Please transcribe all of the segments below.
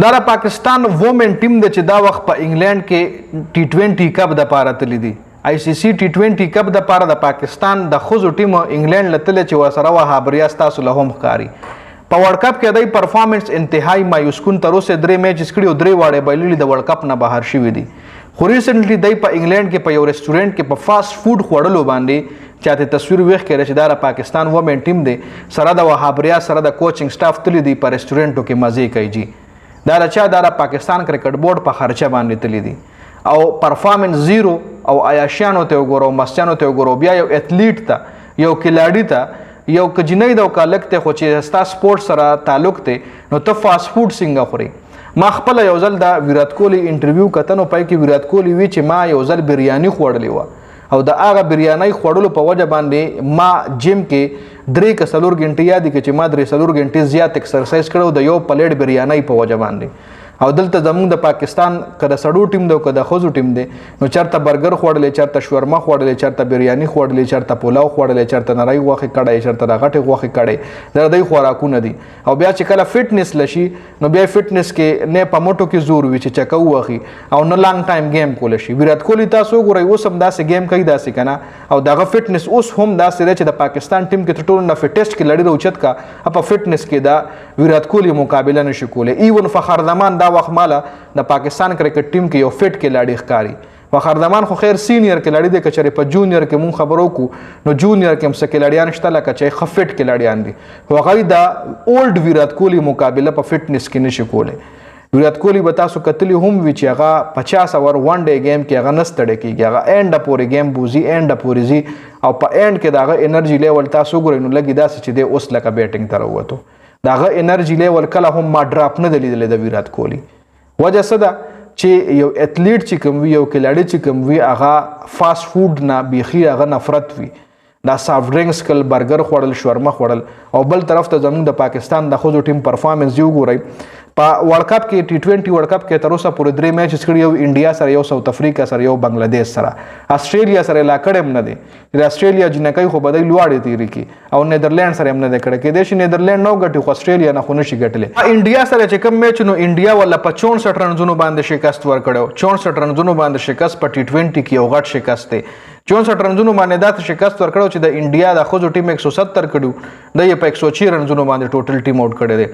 دا پاکستان وومن ټیم د چې دا وخت په انګلند کې T20 کپ د پاره تللی دی ICC T20 کپ د پاره د پاکستان د خوځو ټیم انګلند لته چې وسره وه بریاس تاسو له هم ښکاري په ورلد کپ کې دای پرفارمنس انتهایی مایوس کن تر اوسه درې میچز کړي او درې واړه بایللي د ورلد کپ نه بهر شوي دي خو ریسنټلی دای په انګلند کې په یو ریسټورانټ کې په فاست فود خوړلو باندې چاته تصویر ویښ کړي چې دا پاکستان وومن ټیم دی سره د وهابریا سره د کوچینګ سټاف تللی دی په ریسټورانټو کې مزې کوي جی دا پاکستان کرکټ بورډ په خرچه باندې تللی دی او پرفارمنس زیرو او عیاشیانو ته وګورو مستیانو ته وګورو بیا یو اثلیټ ته یو کلاډي ته یو کجنۍ د کالک ته خو چې ستا سپورت سره تعلق ته نو ته فاست فود څنګه خوري ما خپل یو ځل د ویرات کوهلی انټرویو کته نو پای کې ویرات کوهلی وی چې ما یو ځل بریاني خوړلې و او د هغه بریاني خوړلو په وجه باندې ما جیم کې 3 که 4 غنټې یاد کې چې ما 3 4 غنټې زیات ایکسرسایز کړو د یو پلیټ بریاني په وجه باندې او دلته زموږ د پاکستان کده سړو ټیم دی کده خوځو ټیم دی نو چرته برګر خوړلې چرته شورما خوړلې چرته بریاني خوړلې چرته پلاو خوړلې چرته نری غوښه کړای چرته د غټه غوښه کړای دا د خوراکونه دي او بیا چې کله فټنس لشي نو بیا فټنس کې نه پموټو کې زور وي چې چکو وخی او نه لانګ ټایم گیم کول شي ویرات کوهلی تاسو ګورئ اوس هم داسې گیم کوي داسې کنه او دغه فټنس اوس هم داسې دی چې د پاکستان ټیم کې ټول نه فټیسټ کې لړی روچت کا په فټنس کې دا ویرات کوهلی مقابله نشي کولای ایون فخر زمان دا وخت مالا د پاکستان کرکټ ټیم کې یو فټ کې لاړی ښکاری فخر زمان خو خیر سینیئر کې لاړی د کچره په جونیئر کې مون خبرو کو نو جونیئر کې هم څه کې لاړیان شته لکه چې خفټ کې لاړیان دي خو هغه دا اولډ ویرات کوهلی مقابله په فټنس کې نشي کولای ویرات کوهلی به تاسو کتلی هم وی چې هغه 50 اور ون ډے گیم کې هغه نستړی کیږي هغه اینډ پورې گیم بوزي اینډ پورې زی او په اینډ کې داغه انرژي لیول تاسو ګورئ نو لګي داسې چې د اوس لکه بیټینګ تر وته داغه انرژي لیول کله هم ما ډراپ نه دلیدل د ویرات کوهلی وجه څه ده چې یو اثلیټ چې کوم وي یو کلاډي چې کوم وي هغه فاست فود نه بیخي هغه نفرت وي دا سافټ ډرینکس کل برګر خوړل شورما خوړل او بل طرف ته زموږ د پاکستان د خوځو ټیم پرفارمنس یو ګورئ په ورلد کپ کې T20 ورلد کپ کې تر اوسه پورې 3 میچز کړي یو انډیا سره یو ساوث افریقا سره یو بنگلاديش سره استرالیا سره لا کړم نه دي د استرالیا جنکای خو بدای لوړې تیری کی او نیدرلند سره هم نه کړه کې د نیدرلند نو غټي خو استرالیا نه خو نشي ګټلې انډیا سره چې کوم میچ نو انډیا ولا 64 رنزونو باندې شکست ور کړو 64 رنزونو باندې شکست په T20 کې یو غټ شکست دی 64 رنزونو باندې دا شکست ورکړو چې د انډیا د خوځو ټیم 170 کړو د یې په 106 رنزونو باندې ټوټل ټیم آوټ کړی دی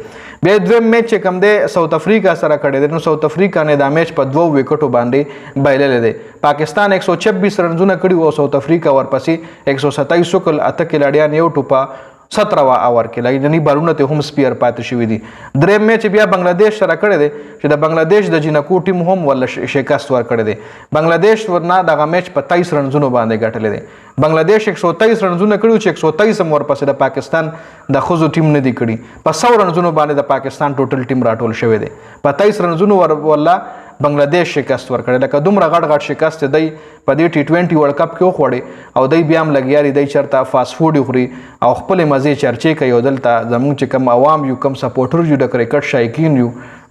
بیا دویم میچ چې کوم دی ساوث افریقا سره کړی دی نو ساوث افریقا نه دا میچ په 2 وکټو باندې بایللی دی پاکستان 126 رنزونه کړي او ساوث افریقا ورپسې 127 کل اته کلاډیان یو ټوپه 17 اور کې لای جنې بالونه ته هم سپیر پاتې شوی دي درې میچ بیا بنگلاديش سره کړی دی چې د بنگلاديش د جنکو ټیم هم ول شکست ور کړی دی بنگلاديش ورنه دغه میچ په 23 رنزونو باندې ګټلی دی بنگلاديش 123 رنزونه کړو چې 123 هم ورپسې د پاکستان د خوځو ټیم نه دی کړی په 100 رنزونو باندې د پاکستان ټوټل ټیم راټول شوی دی په 23 رنزونو ولا بنگلاديش شکست ورکړي لکه دومره غټ شکست دی په دې T20 ورلد کپ کې خوړي او دای بیا هم لګیاري دی چرته فاست فود خوري او خپل مزه چرچې کوي دلته زموږ چې کم عوام یو کم سپورټر یو د کرکټ شایقین یو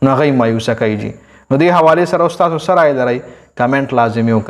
نه غي مایوسه کوي نو دې حواله سره استاد سره لري کمنټ لازمي